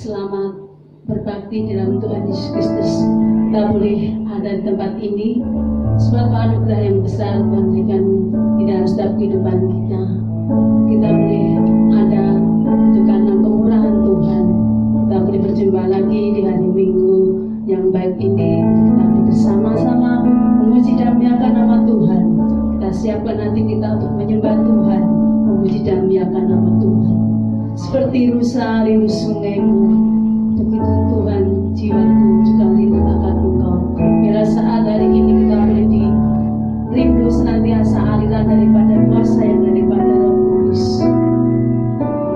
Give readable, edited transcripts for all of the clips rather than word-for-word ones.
Selamat berbakti di dalam Tuhan Yesus Kristus. Kita boleh ada di tempat ini, suatu anugerah yang besar Tuhan berikan di dalam setiap kehidupan kita. Kita boleh ada itu karena kemurahan Tuhan. Kita boleh berjumpa lagi di hari Minggu yang baik ini. Kita boleh bersama-sama memuji dan memuliakan nama Tuhan. Kita siapkan nanti kita untuk menyembah Tuhan, memuji dan memuliakan nama Tuhan. Seperti rusa rindu sungaimu, begitu Tuhan jiwaku juga rindu akan Engkau. Bila saat hari ini kita boleh rindu senantiasa aliran daripada kuasa yang daripada Roh Kudus,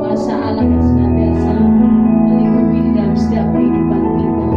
kuasa Allah yang senantiasa melingkupi di dalam setiap kehidupan kita.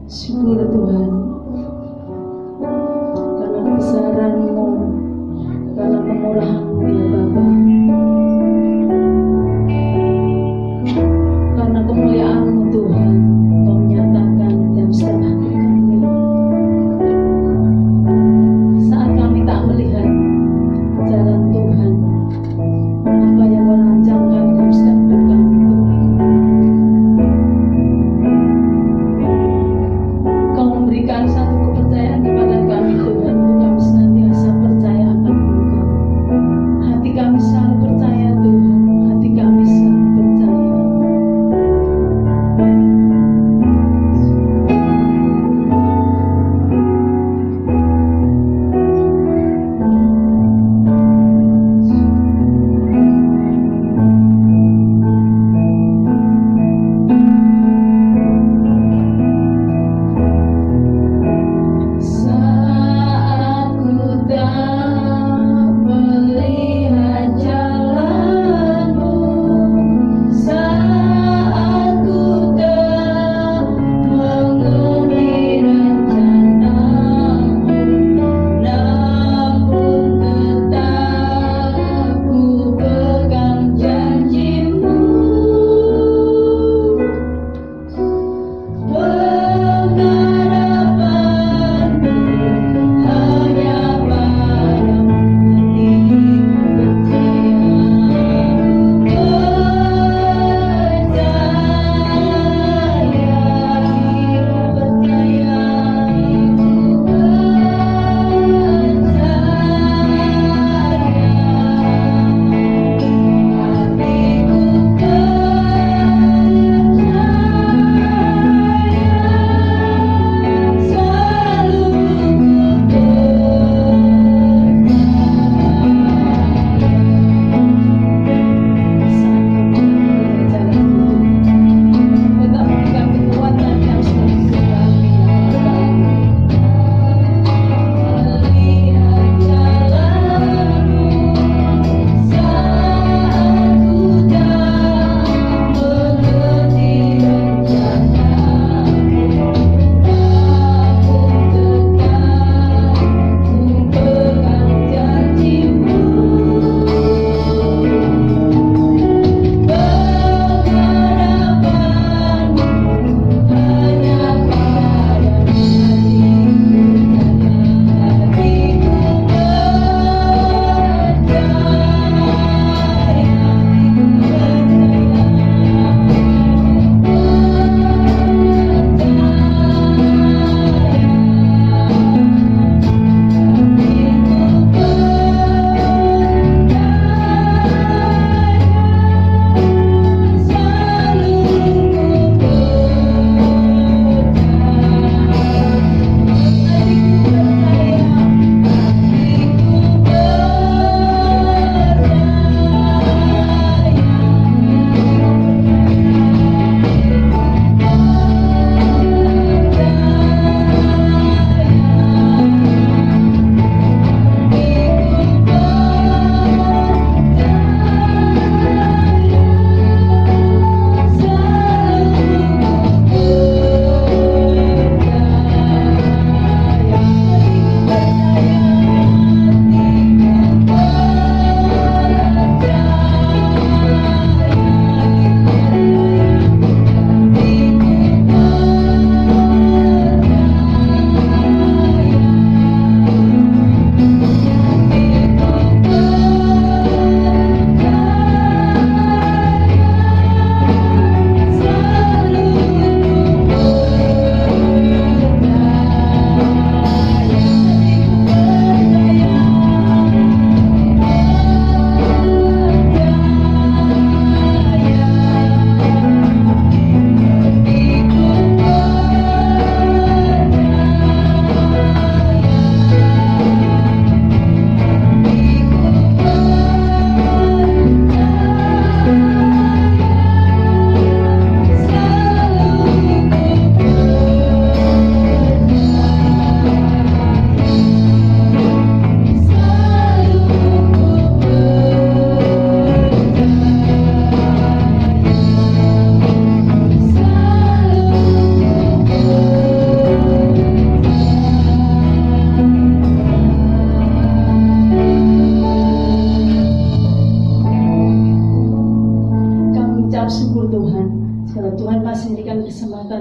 Syukur Tuhan, karena kebesaran-Mu, karena kemurahan-Mu ya Bapa, karena kemuliaan-Mu Tuhan, Kau menyatakan dalam setiap hati kami. Saat kami tak melihat jalan Tuhan, apa yang Kau rancangkan dalam setiap hidup kami Tuhan, Kau memberikan satu kepercayaan kepada kami Tuhan, untuk kami senantiasa percaya akan Engkau.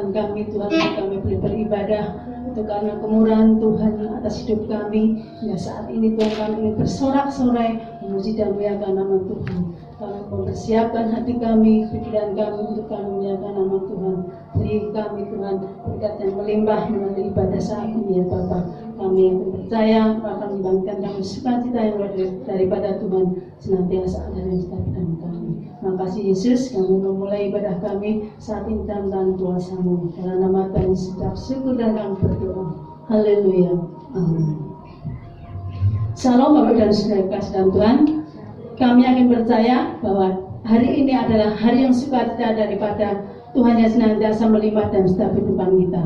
kesempatan kami Tuhan untuk kami boleh beribadah. Itu karena kemurahan Tuhan atas hidup kami. Hingga saat ini Tuhan kami ingin bersorak-sorai memuji dan memuliakan nama Tuhan. Kami mempersiapkan hati kami, pikiran kami untuk kami memuliakan nama Tuhan. Beri kami Tuhan berkat yang melimpah melalui ibadah saat ini ya Bapa. Kami yang percaya akan membangkitkan kami sukacita yang luar daripada Tuhan senantiasa ada di setiap kami. Terima kasih Yesus, kami memulai ibadah kami saat ini dalam tangan kuasa-Mu. Dalam nama Tuhan Yesus, syukur dan kami berdoa. Haleluya. Amin. Shalom Bapak dan Saudara kasih dalam Tuhan. Kami yakin percaya bahwa hari ini adalah hari yang sukacita daripada Tuhan yang senantiasa melimpah dalam setiap kehidupan kita.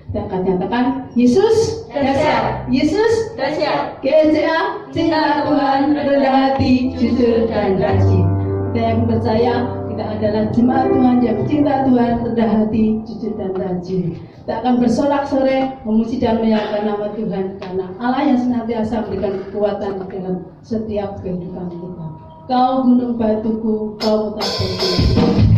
Kita akan nyatakan Yesus dahsyat, Yesus dahsyat, GCA cinta Tuhan, rendah hati, jujur dan rajin. Kita yang percaya kita adalah jemaat Tuhan yang cinta Tuhan, rendah hati, jujur dan rajin. Kita akan bersorak-sorai memuji dan memuliakan nama Tuhan karena Allah yang senantiasa memberikan kekuatan dalam setiap kehidupan kita. Kau gunung batuku, kau tak berguna.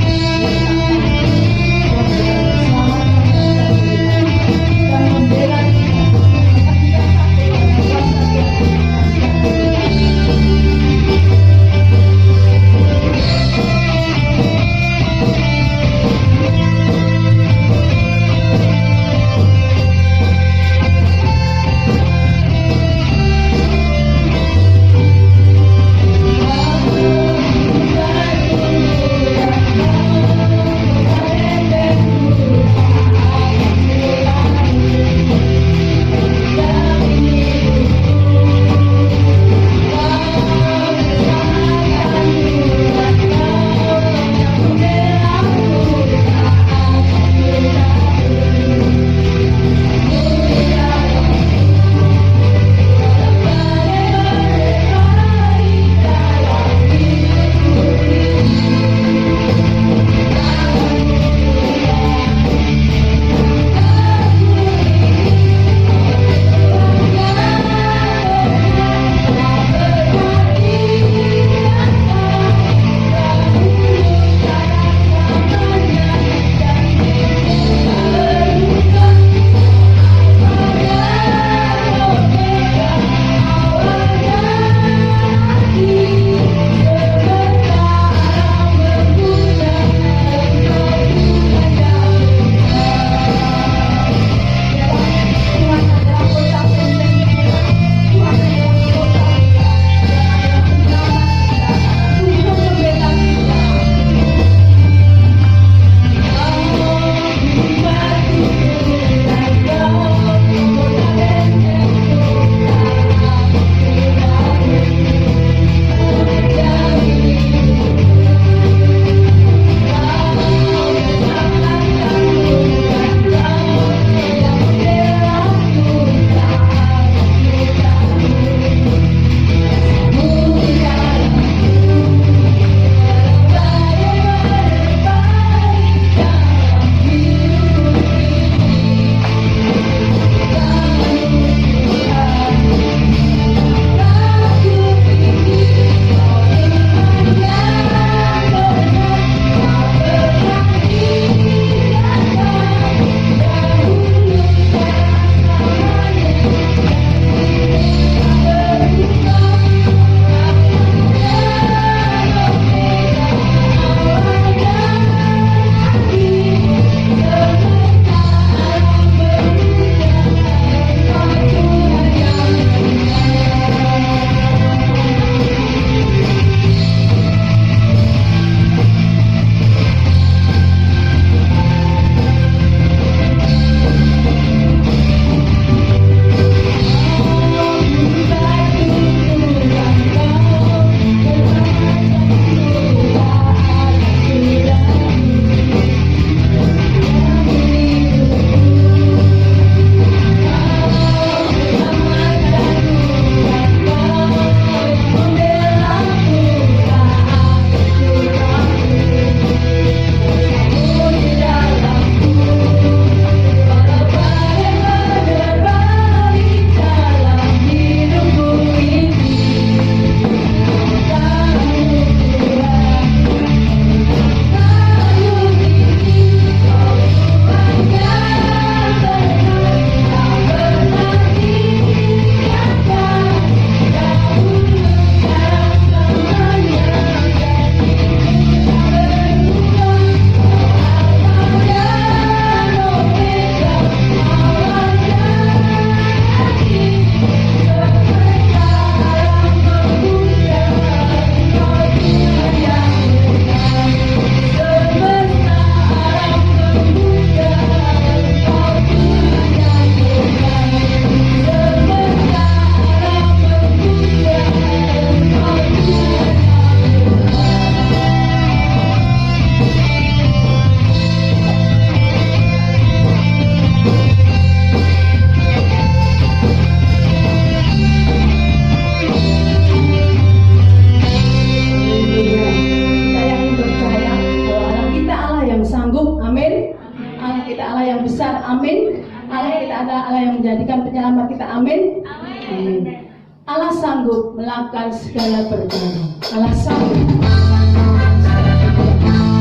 Allah yang besar, amin. Allah kita adalah Allah yang menjadikan penyelamat kita, amin. Amin. Allah sanggup melakukan segala perkara. Allah sanggup.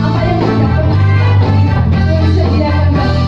Apa yang kita sediakan bagi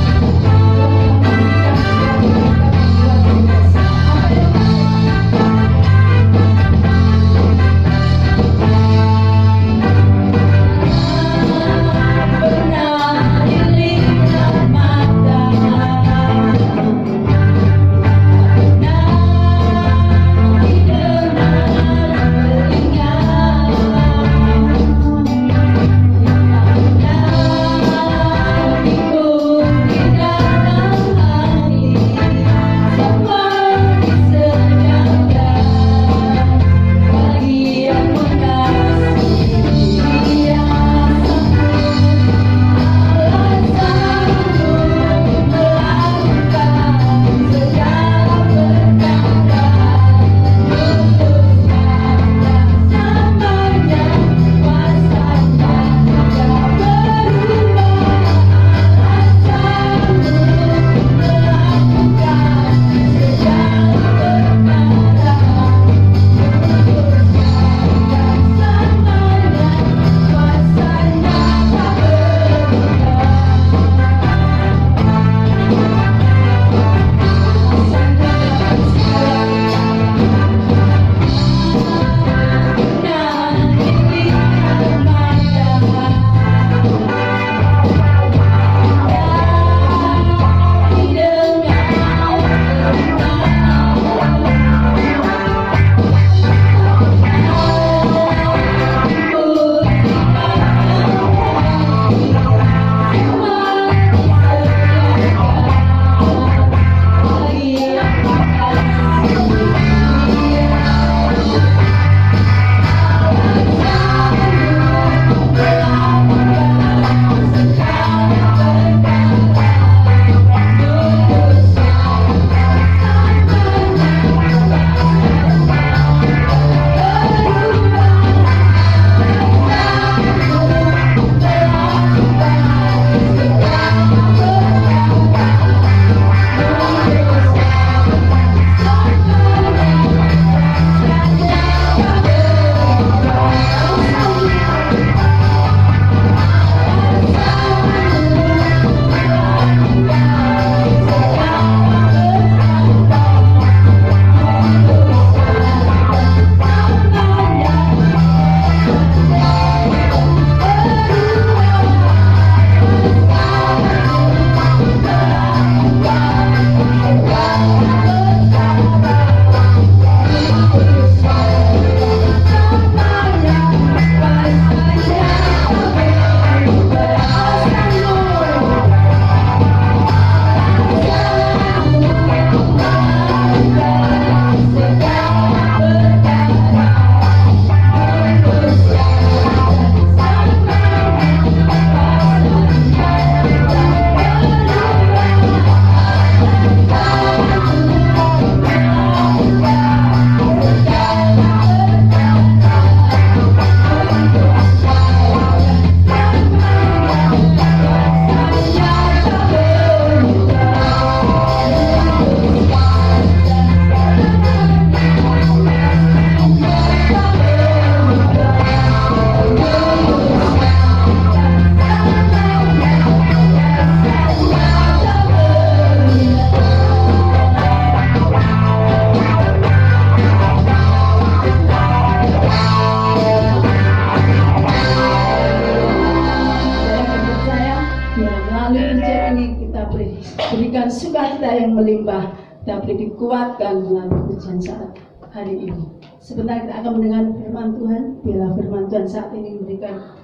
berikan sukacita yang melimpah dapat dikuatkan melalui pujian saat hari ini. Sebentar kita akan mendengar firman Tuhan. Biarlah firman Tuhan saat ini memberikan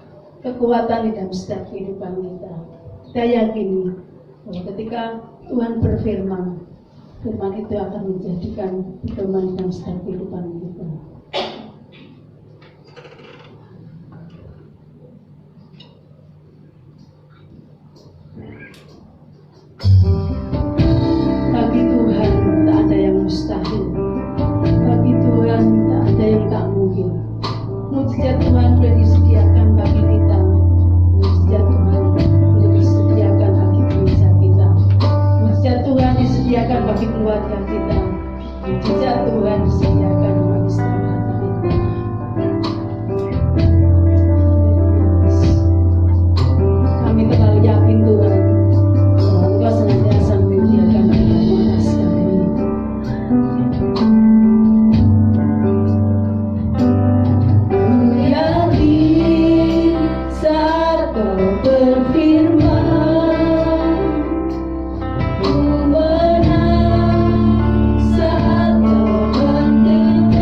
kekuatan di dalam setiap kehidupan kita. Kita yakini bahwa ketika Tuhan berfirman, firman itu akan menjadikan pedoman dalam setiap kehidupan kita. Bagi Tuhan tak ada yang mustahil. Bagi Tuhan tak ada yang tak mungkin. Mujizat Tuhan sudah disediakan bagi kita. Mujizat Tuhan sudah disediakan bagi gereja kita. bagi keluarga kita. Jika Tuhan sediakan rumah istirahat kita. Kami terlalu yakin Tuhan bahwa Engkau senantiasa menyediakan keluarga kami. Yakin saat Kau berfirman, ku menang saat Kau mendengar.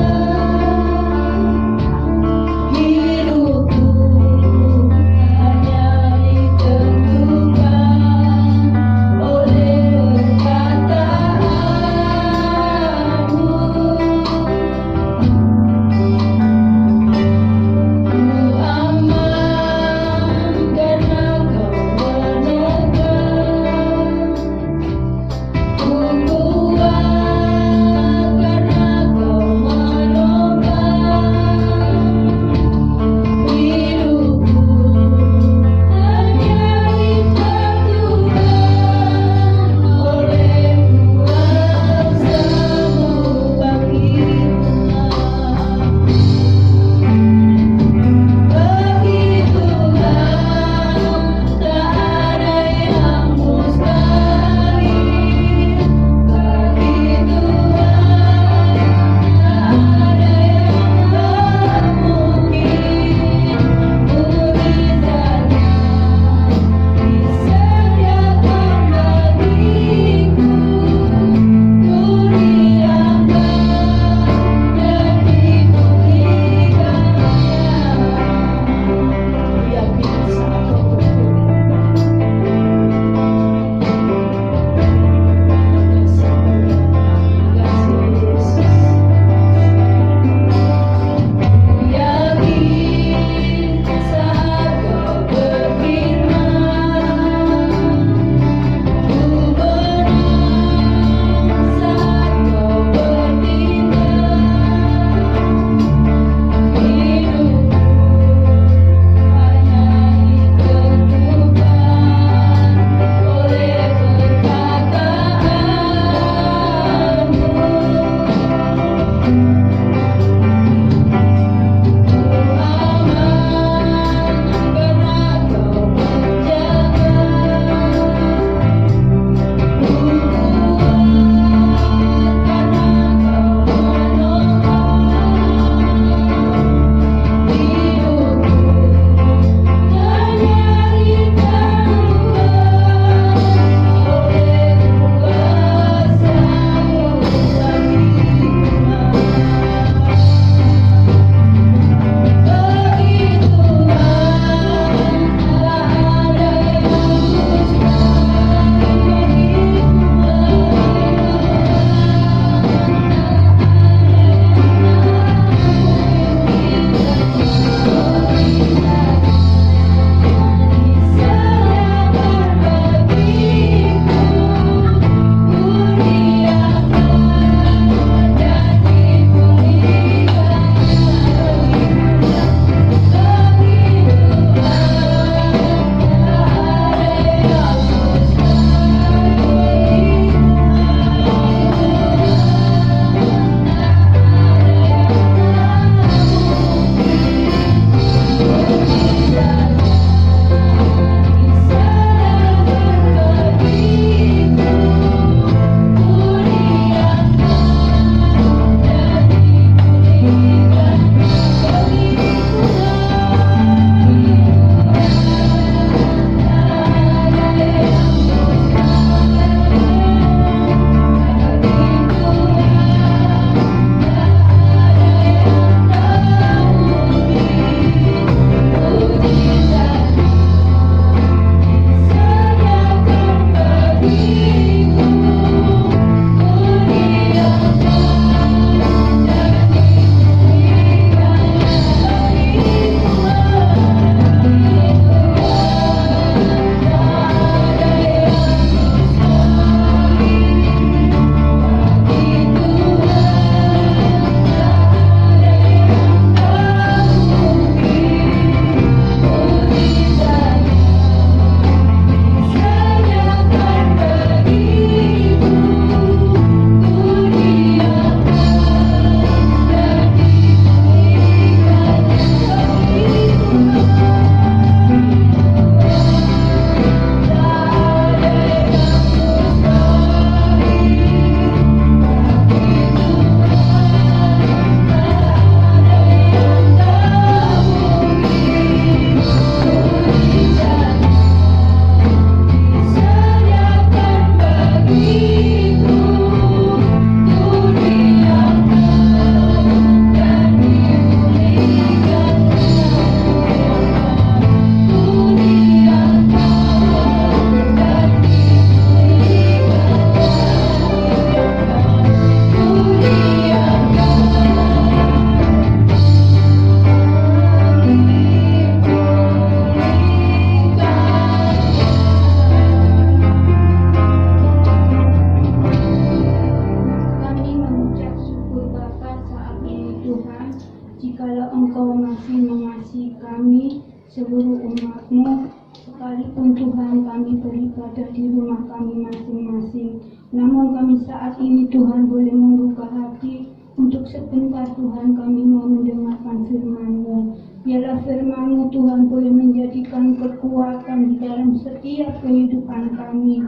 seluruh umat-Mu, sekalipun Tuhan kami beribadah di rumah kami masing-masing. Namun kami saat ini Tuhan boleh membuka hati untuk sebentar Tuhan kami mau mendengarkan firman-Mu. Biarlah firman-Mu Tuhan boleh menjadikan kekuatan di dalam setiap kehidupan kami.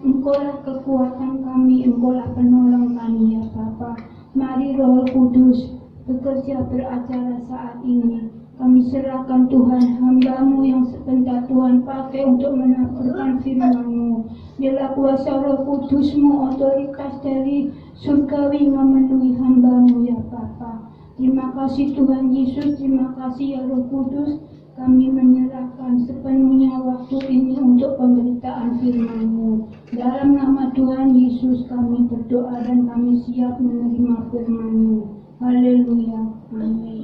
Engkaulah kekuatan kami, Engkaulah penolong kami ya Bapa. Mari Roh Kudus bekerja beracara saat ini. Kami serahkan Tuhan hamba-Mu yang sebentar Tuhan pakai untuk menaburkan firman-Mu. Biarlah kuasa Roh Kudus-Mu, otoritas dari surgawi memenuhi hamba-Mu ya Bapa. Terima kasih Tuhan Yesus, terima kasih ya Roh Kudus. Kami menyerahkan sepenuhnya waktu ini untuk pemberitaan firman-Mu. Dalam nama Tuhan Yesus kami berdoa dan kami siap menerima firman-Mu. Haleluya. Amin.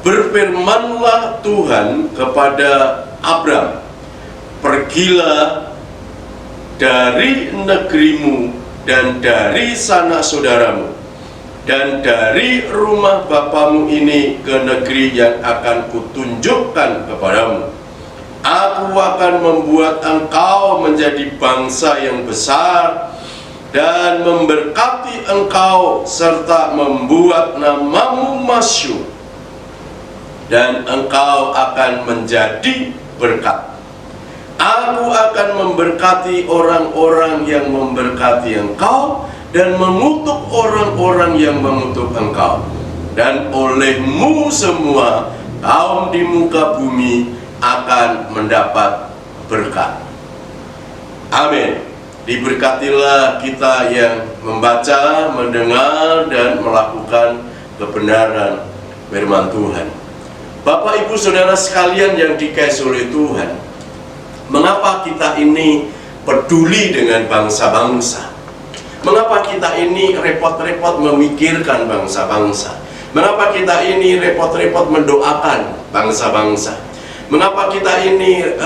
Berfirmanlah Tuhan kepada Abram, pergilah dari negerimu dan dari sanak saudaramu dan dari rumah bapamu ini ke negeri yang akan kutunjukkan kepadamu. Aku akan membuat engkau menjadi bangsa yang besar dan memberkati engkau serta membuat namamu masyhur. Dan engkau akan menjadi berkat. Aku akan memberkati orang-orang yang memberkati engkau dan mengutuk orang-orang yang mengutuk engkau. Dan olehmu semua kaum di muka bumi akan mendapat berkat. Amin. Diberkatilah kita yang membaca, mendengar, dan melakukan kebenaran firman Tuhan. Bapak Ibu Saudara sekalian yang dikasihi oleh Tuhan, mengapa kita ini peduli dengan bangsa-bangsa? Mengapa kita ini repot-repot memikirkan bangsa-bangsa? Mengapa kita ini repot-repot mendoakan bangsa-bangsa? Mengapa kita ini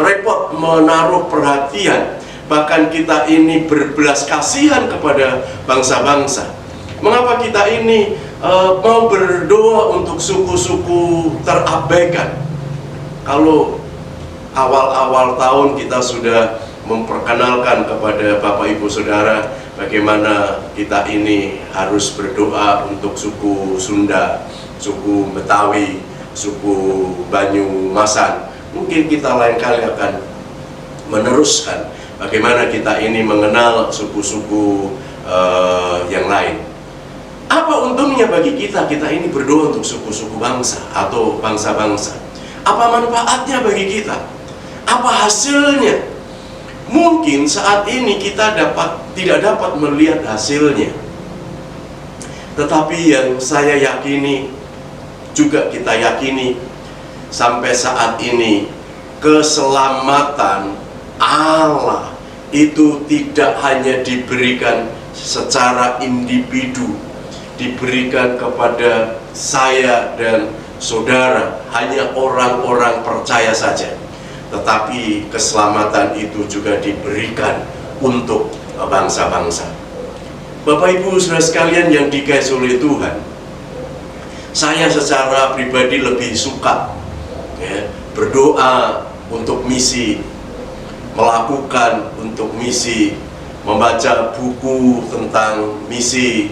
repot menaruh perhatian, bahkan kita ini berbelas kasihan kepada bangsa-bangsa? Mengapa kita ini mau berdoa untuk suku-suku terabaikan? Kalau awal-awal tahun kita sudah memperkenalkan kepada Bapak Ibu Saudara bagaimana kita ini harus berdoa untuk suku Sunda, suku Betawi, suku Banyumasan. Mungkin kita lain kali akan meneruskan bagaimana kita ini mengenal suku-suku yang lain. Apa untungnya bagi kita ini berdoa untuk suku-suku bangsa atau bangsa-bangsa? Apa manfaatnya bagi kita? Apa hasilnya? Mungkin saat ini kita tidak dapat melihat hasilnya. Tetapi yang saya yakini, juga kita yakini, sampai saat ini keselamatan Allah itu tidak hanya diberikan secara individu, diberikan kepada saya dan saudara, hanya orang-orang percaya saja, tetapi keselamatan itu juga diberikan untuk bangsa-bangsa. Bapak Ibu Saudara sekalian yang dikasihi oleh Tuhan, saya secara pribadi lebih suka berdoa untuk misi, melakukan untuk misi, membaca buku tentang misi,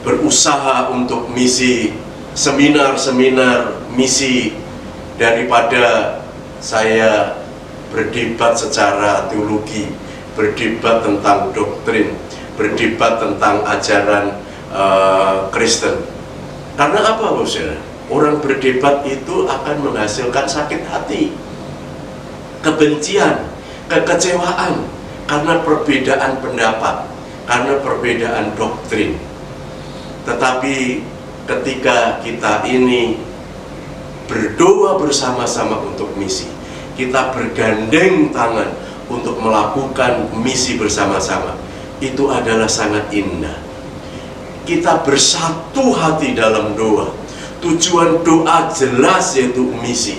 berusaha untuk misi, seminar-seminar misi, daripada saya berdebat secara teologi, berdebat tentang doktrin, berdebat tentang ajaran Kristen. Karena apa, saudara? Orang berdebat itu akan menghasilkan sakit hati, kebencian, kekecewaan, karena perbedaan pendapat, karena perbedaan doktrin. Tetapi ketika kita ini berdoa bersama-sama untuk misi, kita bergandeng tangan untuk melakukan misi bersama-sama, itu adalah sangat indah. Kita bersatu hati dalam doa. Tujuan doa jelas, yaitu misi.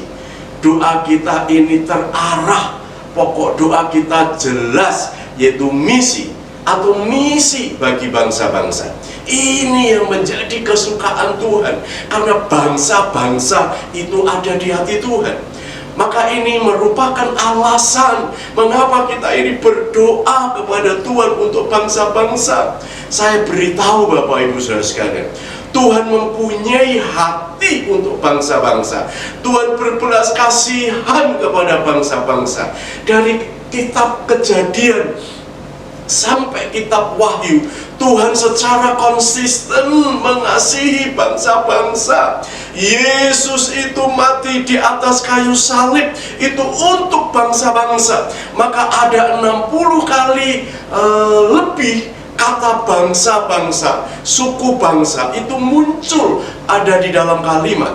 Doa kita ini terarah, pokok doa kita jelas, yaitu misi atau misi bagi bangsa-bangsa. Ini yang menjadi kesukaan Tuhan, karena bangsa-bangsa itu ada di hati Tuhan. Maka ini merupakan alasan mengapa kita ini berdoa kepada Tuhan untuk bangsa-bangsa. Saya beritahu Bapak Ibu Saudara sekalian, Tuhan mempunyai hati untuk bangsa-bangsa. Tuhan berbelas kasihan kepada bangsa-bangsa. Dari kitab Kejadian sampai kitab Wahyu, Tuhan secara konsisten mengasihi bangsa-bangsa. Yesus itu mati di atas kayu salib itu untuk bangsa-bangsa. Maka ada 60 kali lebih kata bangsa-bangsa, suku bangsa itu muncul ada di dalam kalimat.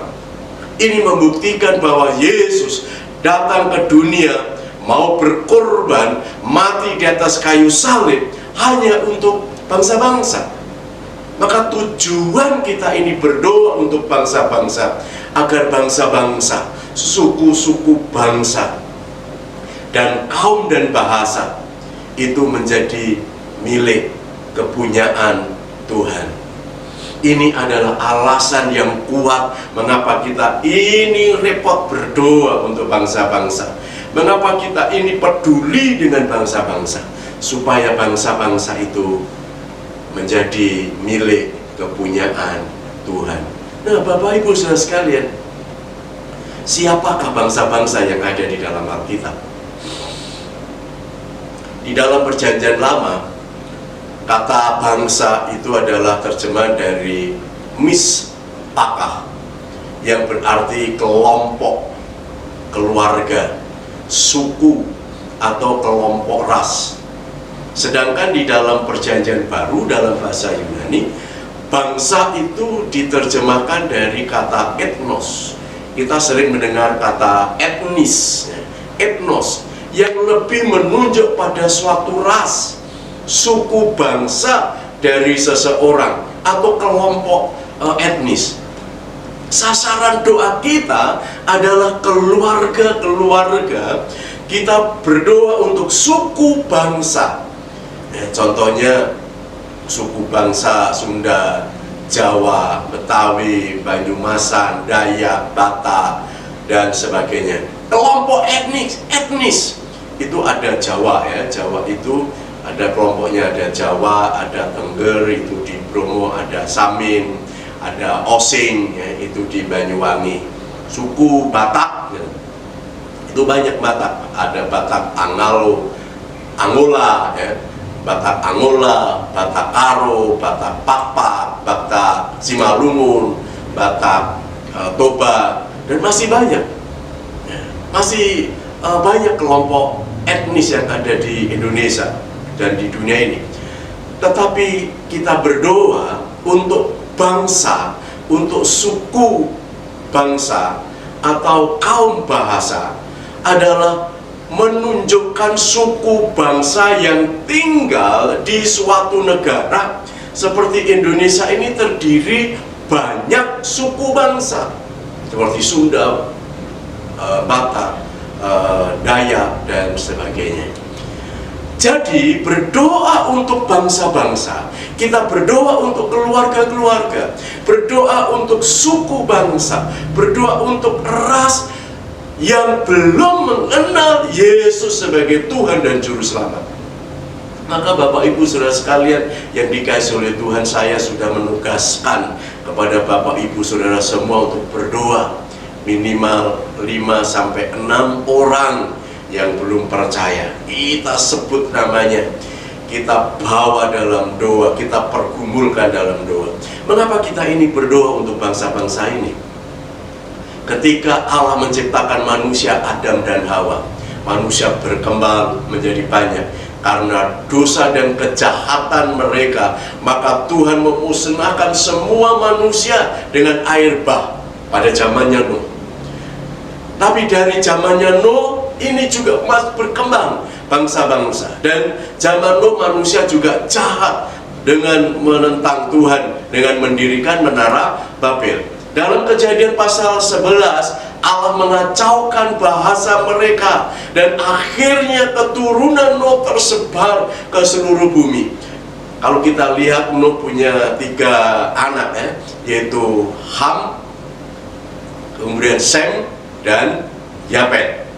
Ini membuktikan bahwa Yesus datang ke dunia, mau berkorban, mati di atas kayu salib hanya untuk bangsa-bangsa. Maka tujuan kita ini berdoa untuk bangsa-bangsa, agar bangsa-bangsa, suku-suku bangsa, dan kaum dan bahasa itu menjadi milik kepunyaan Tuhan. Ini adalah alasan yang kuat mengapa kita ini repot berdoa untuk bangsa-bangsa. Mengapa kita ini peduli dengan bangsa-bangsa, supaya bangsa-bangsa itu menjadi milik kepunyaan Tuhan. Nah, Bapak Ibu Saudara sekalian, siapakah bangsa-bangsa yang ada di dalam Alkitab? Di dalam Perjanjian Lama, kata bangsa itu adalah terjemahan dari mispakah, yang berarti kelompok, keluarga, suku, atau kelompok ras. Sedangkan di dalam Perjanjian Baru, dalam bahasa Yunani, bangsa itu diterjemahkan dari kata ethnos. Kita sering mendengar kata etnis, ethnos, yang lebih menunjuk pada suatu ras, suku bangsa dari seseorang atau kelompok etnis. Sasaran doa kita adalah keluarga-keluarga. Kita berdoa untuk suku bangsa. Contohnya suku bangsa Sunda, Jawa, Betawi, Banyumasan, Dayak, Batak, dan sebagainya. Kelompok etnis itu ada Jawa, ya. Jawa itu ada kelompoknya, ada Jawa, ada Tengger itu di Bromo, ada Samin, ada Osing, ya, itu di Banyuwangi. Suku Batak, ya, itu banyak Batak, ada Batak Angola, ya, Batak Angola, Batak Karo, Batak Pakpak, Batak Simalungun, Batak Toba, dan masih banyak, ya, masih banyak kelompok etnis yang ada di Indonesia dan di dunia ini. Tetapi kita berdoa untuk bangsa, untuk suku bangsa atau kaum bahasa, adalah menunjukkan suku bangsa yang tinggal di suatu negara. Seperti Indonesia ini terdiri banyak suku bangsa, seperti Sunda, Batak, Dayak, dan sebagainya. Jadi berdoa untuk bangsa-bangsa, kita berdoa untuk keluarga-keluarga, berdoa untuk suku bangsa, berdoa untuk ras yang belum mengenal Yesus sebagai Tuhan dan Juru Selamat. Maka Bapak Ibu Saudara sekalian yang dikasihi oleh Tuhan, saya sudah menugaskan kepada Bapak Ibu Saudara semua untuk berdoa. Minimal 5-6 orang yang belum percaya, kita sebut namanya, kita bawa dalam doa, kita pergumulkan dalam doa. Mengapa kita ini berdoa untuk bangsa-bangsa ini? Ketika Allah menciptakan manusia Adam dan Hawa, manusia berkembang menjadi banyak. Karena dosa dan kejahatan mereka, maka Tuhan memusnahkan semua manusia dengan air bah pada zamannya Nuh. Tapi dari zamannya Nuh, ini juga masih berkembang bangsa-bangsa. Dan zaman Nuh manusia juga jahat dengan menentang Tuhan, dengan mendirikan menara Babel. Dalam Kejadian pasal 11, Allah mengacaukan bahasa mereka. Dan akhirnya keturunan Nuh tersebar ke seluruh bumi. Kalau kita lihat, Nuh punya 3 anak ya, yaitu Ham, kemudian Sem, dan Yafet.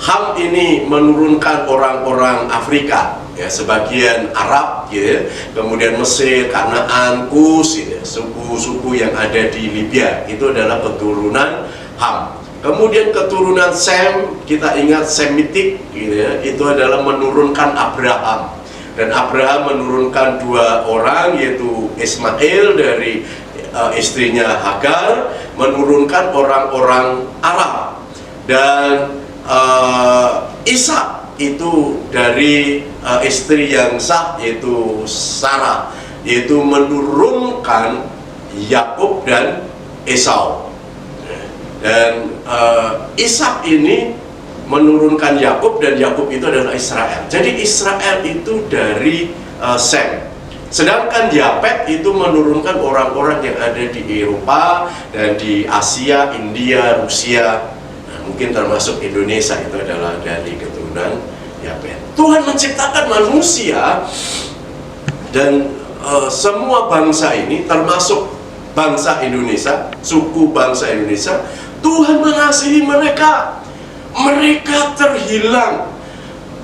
Ham ini menurunkan orang-orang Afrika, ya, sebagian Arab, ya, kemudian Mesir, Kanaan, Kus, ya, suku-suku yang ada di Libya, itu adalah keturunan Ham. Kemudian keturunan Sem, kita ingat Semitik, gitu ya, itu adalah menurunkan Abraham. Dan Abraham menurunkan 2 orang, yaitu Ismail dari istrinya Hagar, menurunkan orang-orang Arab. Dan Ishak itu dari istri yang sah, yaitu Sarah, yaitu menurunkan Yakub dan Esau. Dan Ishak ini menurunkan Yakub, dan Yakub itu adalah Israel. Jadi Israel itu dari Sem. Sedangkan Yafet itu menurunkan orang-orang yang ada di Eropa dan di Asia, India, Rusia, mungkin termasuk Indonesia, itu adalah dari keturunan Yafet. Tuhan menciptakan manusia dan semua bangsa ini, termasuk bangsa Indonesia, suku bangsa Indonesia. Tuhan mengasihi mereka. Mereka terhilang.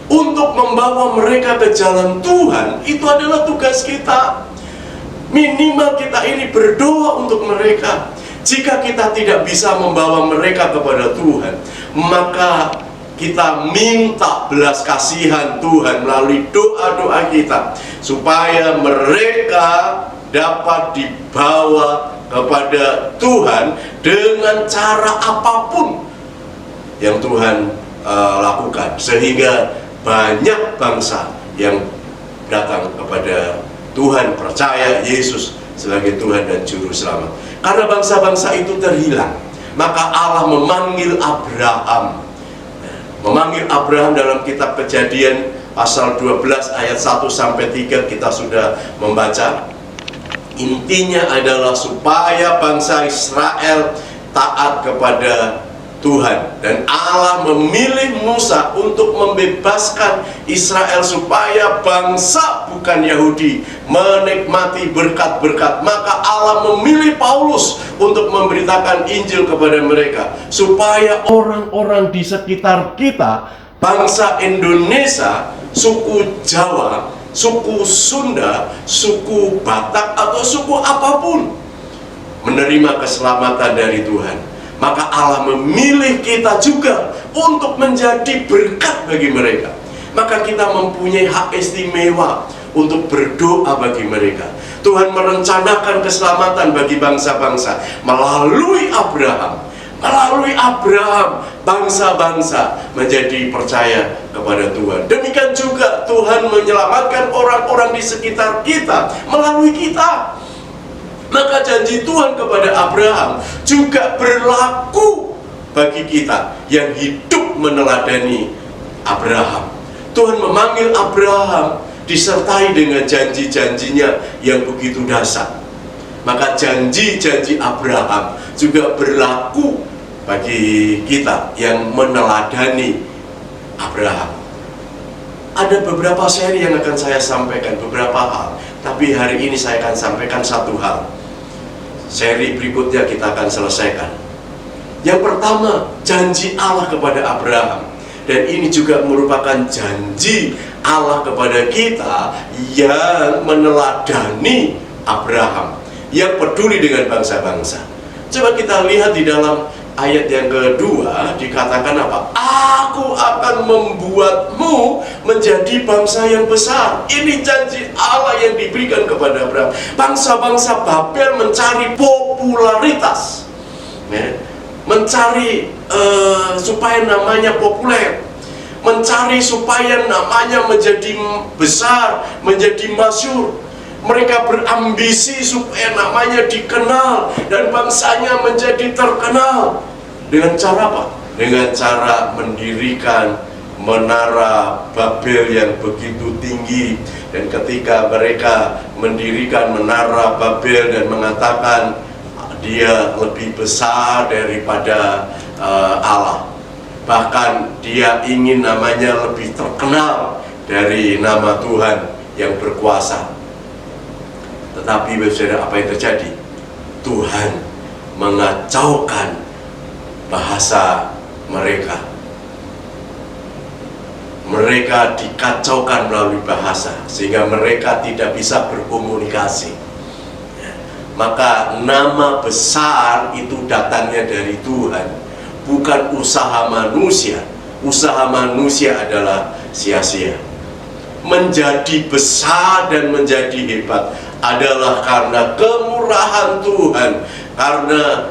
Untuk membawa mereka ke jalan Tuhan, itu adalah tugas kita. Minimal kita ini berdoa untuk mereka. Jika kita tidak bisa membawa mereka kepada Tuhan, maka kita minta belas kasihan Tuhan melalui doa-doa kita, supaya mereka dapat dibawa kepada Tuhan dengan cara apapun yang Tuhan lakukan, sehingga banyak bangsa yang datang kepada Tuhan, percaya Yesus sebagai Tuhan dan Juru Selamat. Karena bangsa-bangsa itu terhilang, maka Allah memanggil Abraham. Memanggil Abraham dalam kitab Kejadian pasal 12 ayat 1-3 kita sudah membaca. Intinya adalah supaya bangsa Israel taat kepada Tuhan. Dan Allah memilih Musa untuk membebaskan Israel supaya bangsa bukan Yahudi menikmati berkat-berkat. Maka Allah memilih Paulus untuk memberitakan Injil kepada mereka, supaya orang-orang di sekitar kita, bangsa Indonesia, suku Jawa, suku Sunda, suku Batak, atau suku apapun, menerima keselamatan dari Tuhan. Maka Allah memilih kita juga untuk menjadi berkat bagi mereka. Maka kita mempunyai hak istimewa untuk berdoa bagi mereka. Tuhan merencanakan keselamatan bagi bangsa-bangsa melalui Abraham. Melalui Abraham, bangsa-bangsa menjadi percaya kepada Tuhan. Demikian juga Tuhan menyelamatkan orang-orang di sekitar kita melalui kita. Maka janji Tuhan kepada Abraham juga berlaku bagi kita yang hidup meneladani Abraham. Tuhan memanggil Abraham disertai dengan janji-janjinya yang begitu dahsyat. Maka janji-janji Abraham juga berlaku bagi kita yang meneladani Abraham. Ada beberapa seri yang akan saya sampaikan, beberapa hal. Tapi hari ini saya akan sampaikan satu hal. Seri berikutnya kita akan selesaikan, Yang pertama, janji Allah kepada Abraham. Dan ini juga merupakan janji Allah kepada kita yang meneladani Abraham, yang peduli dengan bangsa-bangsa. Coba kita lihat di dalam ayat yang kedua, dikatakan apa? Aku akan membuatmu menjadi bangsa yang besar. Ini janji Allah yang diberikan kepada Abraham. Bangsa-bangsa Babel mencari popularitas, ya, mencari supaya namanya populer, mencari supaya namanya menjadi besar, menjadi masyhur. Mereka berambisi supaya namanya dikenal dan bangsanya menjadi terkenal. Dengan cara apa? Dengan cara mendirikan menara Babel yang begitu tinggi. Dan ketika mereka mendirikan menara Babel dan mengatakan dia lebih besar daripada Allah, bahkan dia ingin namanya lebih terkenal dari nama Tuhan yang berkuasa. Tetapi saudara, apa yang terjadi? Tuhan mengacaukan bahasa mereka. Mereka dikacaukan melalui bahasa, sehingga mereka tidak bisa berkomunikasi. Maka nama besar itu datangnya dari Tuhan, bukan usaha manusia. Usaha manusia adalah sia-sia. Menjadi besar dan menjadi hebat adalah karena kemurahan Tuhan, karena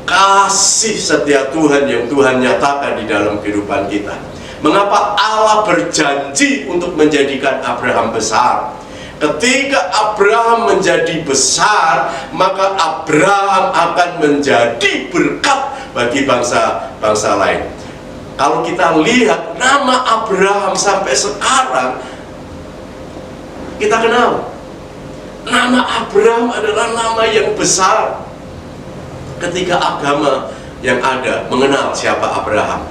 kasih setia Tuhan yang Tuhan nyatakan di dalam kehidupan kita. Mengapa Allah berjanji untuk menjadikan Abraham besar? Ketika Abraham menjadi besar, maka Abraham akan menjadi berkat bagi bangsa-bangsa lain. Kalau kita lihat nama Abraham sampai sekarang, kita kenal. Nama Abraham adalah nama yang besar. Ketika agama yang ada mengenal siapa Abraham,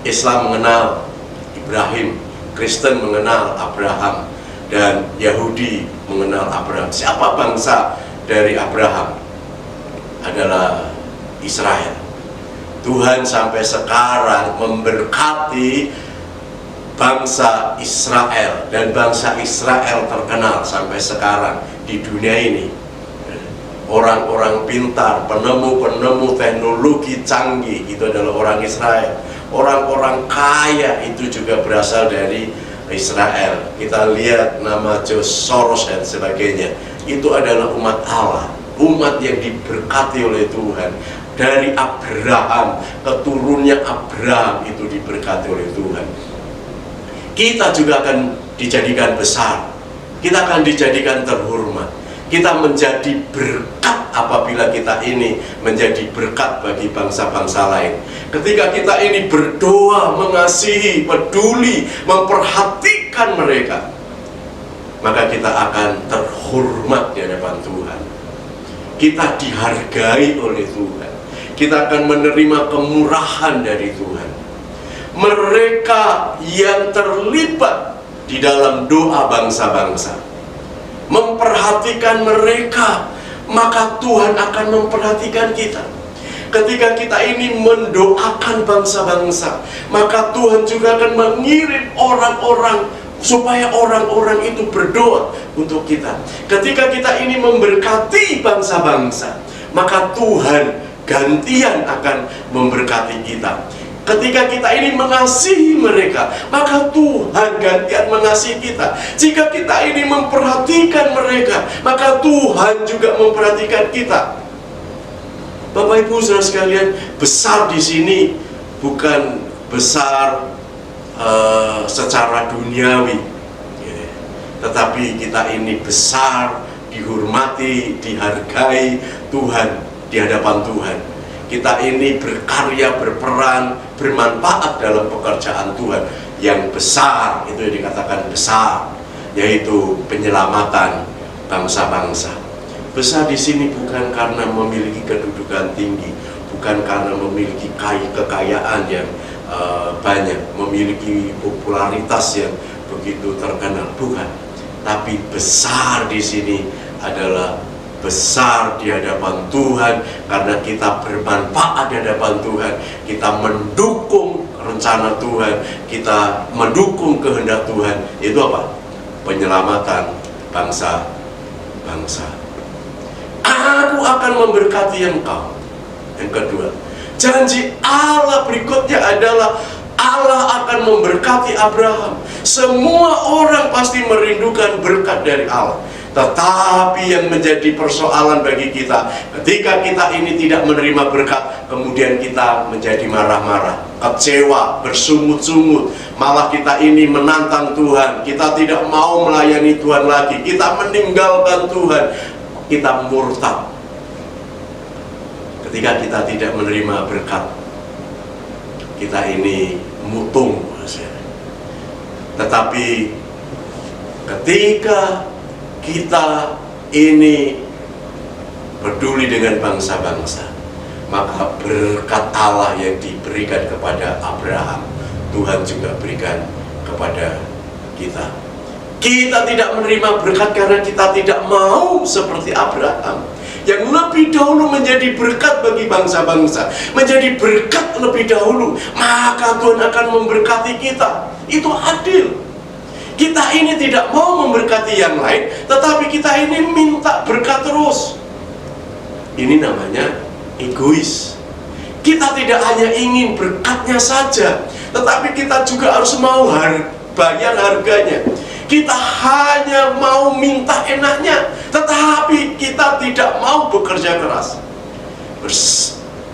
Islam mengenal Ibrahim, Kristen mengenal Abraham, dan Yahudi mengenal Abraham. Siapa bangsa dari Abraham? Adalah Israel. Tuhan sampai sekarang memberkati bangsa Israel, dan bangsa Israel terkenal sampai sekarang di dunia ini. Orang-orang pintar, penemu-penemu teknologi canggih itu adalah orang Israel. Orang-orang kaya itu juga berasal dari Israel. Kita lihat nama George Soros dan sebagainya. Itu adalah umat Allah, umat yang diberkati oleh Tuhan. Dari Abraham, keturunnya Abraham itu diberkati oleh Tuhan. Kita juga akan dijadikan besar, kita akan dijadikan terhormat, kita menjadi berkat apabila kita ini menjadi berkat bagi bangsa-bangsa lain. Ketika kita ini berdoa, mengasihi, peduli, memperhatikan mereka, maka kita akan terhormat di hadapan Tuhan. Kita dihargai oleh Tuhan, kita akan menerima kemurahan dari Tuhan. Mereka yang terlibat di dalam doa bangsa-bangsa, memperhatikan mereka, maka Tuhan akan memperhatikan kita. Ketika kita ini mendoakan bangsa-bangsa, maka Tuhan juga akan mengirim orang-orang supaya orang-orang itu berdoa untuk kita. Ketika kita ini memberkati bangsa-bangsa, maka Tuhan gantian akan memberkati kita. Ketika kita ini mengasihi mereka, maka Tuhan gantian mengasihi kita. Jika kita ini memperhatikan mereka, maka Tuhan juga memperhatikan kita. Bapak Ibu saudara sekalian, besar di sini bukan besar secara duniawi, tetapi kita ini besar, dihormati, dihargai Tuhan di hadapan Tuhan. Kita ini berkarya, berperan, bermanfaat dalam pekerjaan Tuhan yang besar, itu yang dikatakan besar, yaitu penyelamatan bangsa-bangsa. Besar di sini bukan karena memiliki kedudukan tinggi, bukan karena memiliki kekayaan yang banyak, memiliki popularitas yang begitu terkenal, bukan. Tapi besar di sini adalah besar di hadapan Tuhan, karena kita bermanfaat di hadapan Tuhan, kita mendukung rencana Tuhan, kita mendukung kehendak Tuhan. Itu apa? Penyelamatan bangsa-bangsa. Aku akan memberkati engkau. Yang kedua, janji Allah berikutnya adalah Allah akan memberkati Abraham. Semua orang pasti merindukan berkat dari Allah. Tetapi yang menjadi persoalan bagi kita, ketika kita ini tidak menerima berkat, kemudian kita menjadi marah-marah, kecewa, bersungut-sungut. Malah kita ini menantang Tuhan, kita tidak mau melayani Tuhan lagi, kita meninggalkan Tuhan, kita murtad. Ketika kita tidak menerima berkat, kita ini mutung. Tetapi ketika kita ini peduli dengan bangsa-bangsa, maka berkat Allah yang diberikan kepada Abraham, Tuhan juga berikan kepada kita. Kita tidak menerima berkat karena kita tidak mau seperti Abraham, yang lebih dahulu menjadi berkat bagi bangsa-bangsa, menjadi berkat lebih dahulu, maka Tuhan akan memberkati kita. Itu adil. Kita ini tidak mau memberkati yang lain, tetapi kita ini minta berkat terus. Ini namanya egois. Kita tidak hanya ingin berkatnya saja, tetapi kita juga harus mau bayar harganya. Kita hanya mau minta enaknya, tetapi kita tidak mau bekerja keras.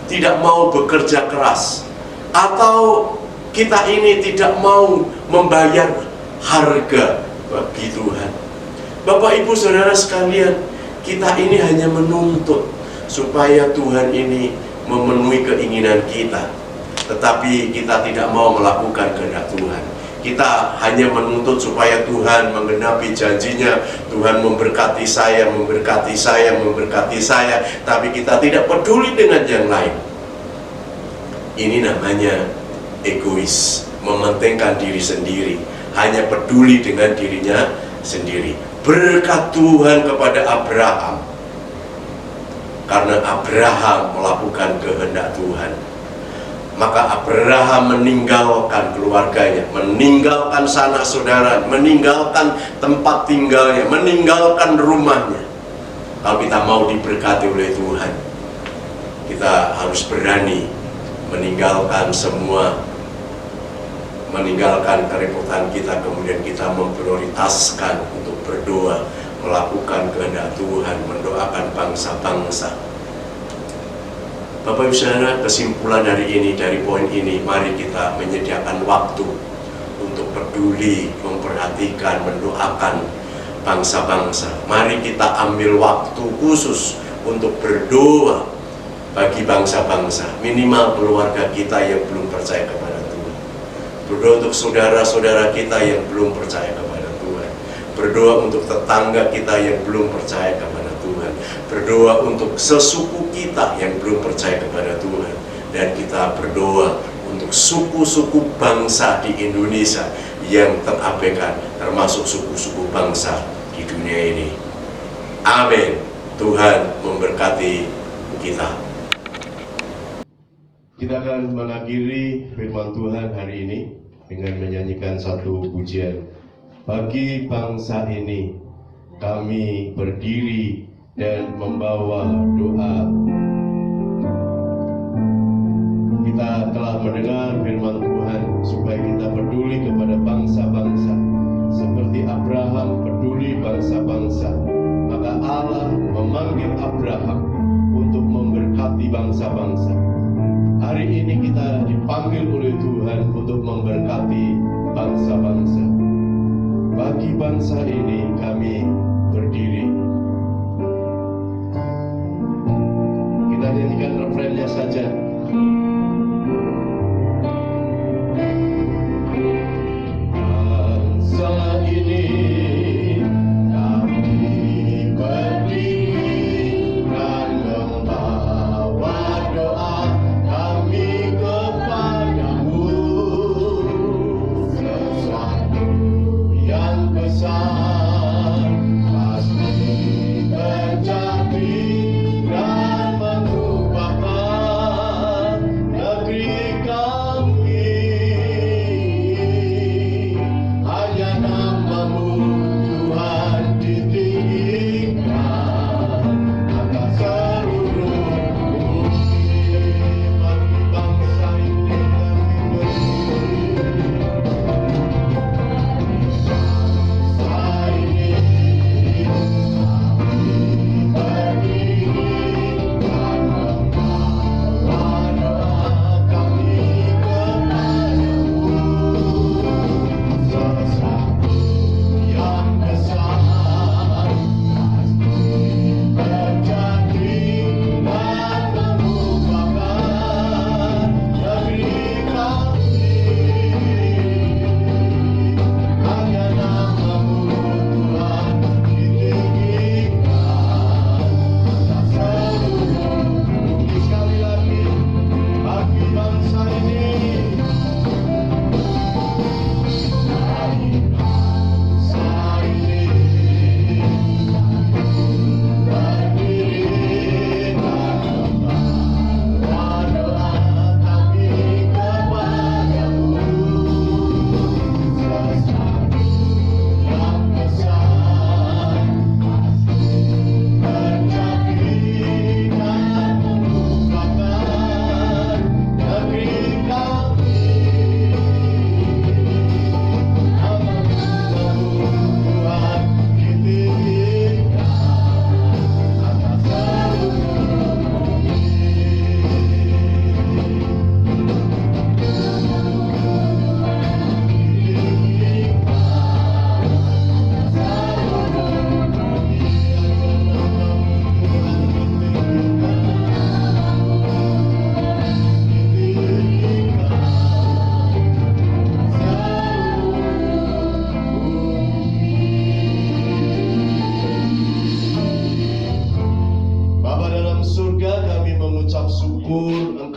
Tidak mau bekerja keras. Atau kita ini tidak mau membayar harga bagi Tuhan. Bapak, Ibu, Saudara sekalian, kita ini hanya menuntut supaya Tuhan ini memenuhi keinginan kita, tetapi kita tidak mau melakukan kehendak Tuhan. Kita hanya menuntut supaya Tuhan menggenapi janjinya, Tuhan memberkati saya, memberkati saya, memberkati saya, tapi kita tidak peduli dengan yang lain. Ini namanya egois, mementingkan diri sendiri, hanya peduli dengan dirinya sendiri. Berkat Tuhan kepada Abraham, karena Abraham melakukan kehendak Tuhan, maka Abraham meninggalkan keluarganya, meninggalkan sanak saudara, meninggalkan tempat tinggalnya, meninggalkan rumahnya. Kalau kita mau diberkati oleh Tuhan, kita harus berani meninggalkan semua, meninggalkan kerepotan kita, kemudian kita memprioritaskan untuk berdoa, melakukan kehendak Tuhan, mendoakan bangsa-bangsa. Bapak Ibu Saudara, kesimpulan hari ini, dari poin ini, mari kita menyediakan waktu untuk peduli, memperhatikan, mendoakan bangsa-bangsa. Mari kita ambil waktu khusus untuk berdoa bagi bangsa-bangsa, minimal keluarga kita yang belum percaya kepada Tuhan. Berdoa untuk saudara-saudara kita yang belum percaya kepada Tuhan. Berdoa untuk tetangga kita yang belum percaya kepada Tuhan. Berdoa untuk sesuku kita yang belum percaya kepada Tuhan. Dan kita berdoa untuk suku-suku bangsa di Indonesia yang terabaikan, termasuk suku-suku bangsa di dunia ini. Amin. Tuhan memberkati kita. Kita akan mengakhiri firman Tuhan hari ini dengan menyanyikan satu pujian. Bagi bangsa ini, kami berdiri dan membawa doa. Kita telah mendengar firman Tuhan supaya kita peduli kepada bangsa-bangsa, seperti Abraham peduli bangsa-bangsa. Maka Allah memanggil Abraham untuk memberkati bangsa-bangsa. Hari ini kita dipanggil oleh Tuhan untuk memberkati bangsa-bangsa. Bagi bangsa ini kami berdiri. Kita nyanyikan refrennya saja. Bangsa ini besar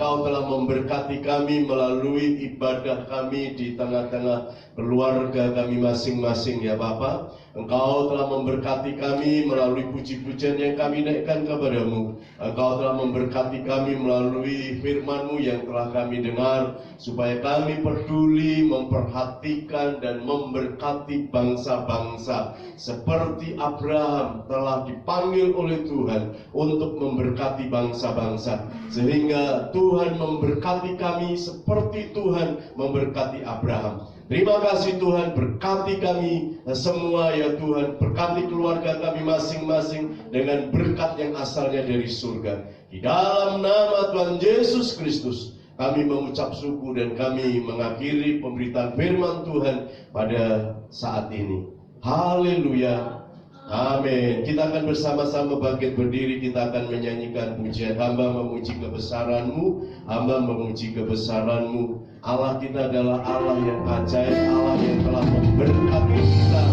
Engkau telah memberkati kami melalui ibadah kami di tengah-tengah keluarga kami masing-masing ya Bapa. Engkau telah memberkati kami melalui puji-pujian yang kami naikkan kepadamu. Engkau telah memberkati kami melalui firman-Mu yang telah kami dengar, supaya kami peduli, memperhatikan dan memberkati bangsa-bangsa, seperti Abraham telah dipanggil oleh Tuhan untuk memberkati bangsa-bangsa, sehingga Tuhan memberkati kami seperti Tuhan memberkati Abraham. Terima kasih Tuhan, berkati kami semua ya Tuhan, berkati keluarga kami masing-masing dengan berkat yang asalnya dari surga. Di dalam nama Tuhan Yesus Kristus kami mengucap syukur dan kami mengakhiri pemberitaan firman Tuhan pada saat ini. Haleluya. Amin. Kita akan bersama-sama bangkit berdiri, kita akan menyanyikan pujian. Hamba memuji kebesaran-Mu, hamba memuji kebesaran-Mu. Allah kita adalah Allah yang ajaib, Allah yang telah memberkati kita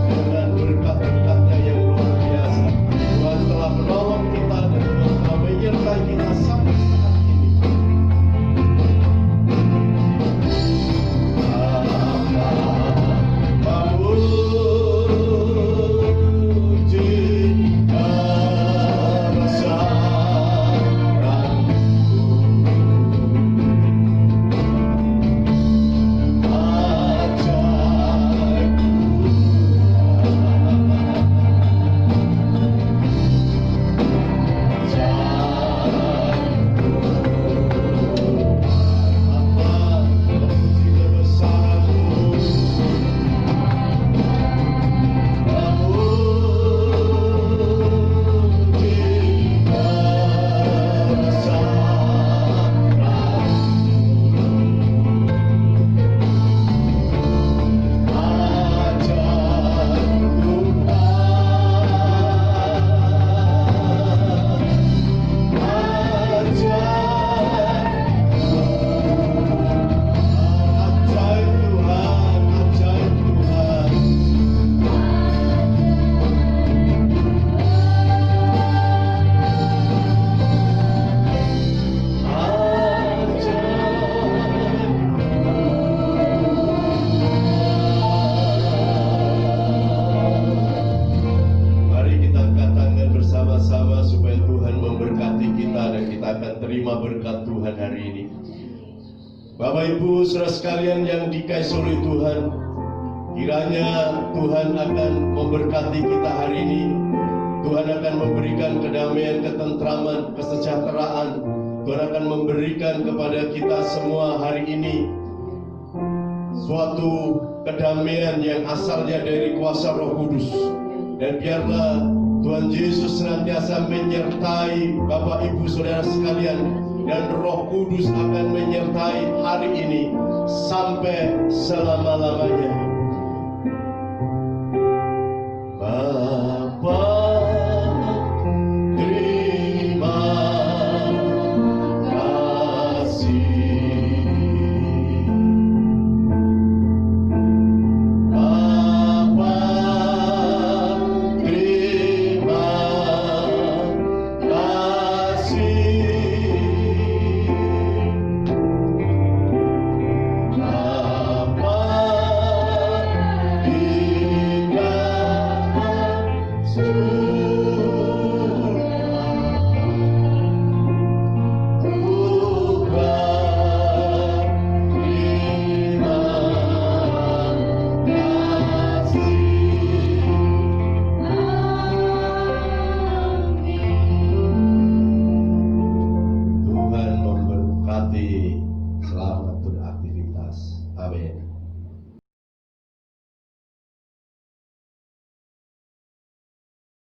dengan berkat-berkat-Nya yang luar biasa. Tuhan telah menolong kita dan Tuhan telah menyertai kita sampai saat ini. Bapak Ibu saudara sekalian yang dikasihi oleh Tuhan, kiranya Tuhan akan memberkati kita hari ini. Tuhan akan memberikan kedamaian, ketentraman, kesejahteraan. Tuhan akan memberikan kepada kita semua hari ini suatu kedamaian yang asalnya dari kuasa Roh Kudus. Dan biarlah Tuhan Yesus senantiasa menyertai Bapak Ibu saudara sekalian, dan Roh Kudus akan menyertai hari ini sampai selama-lamanya. Bapa, terima kasih. Bapa, terima kasih. Bapa, terima kasih.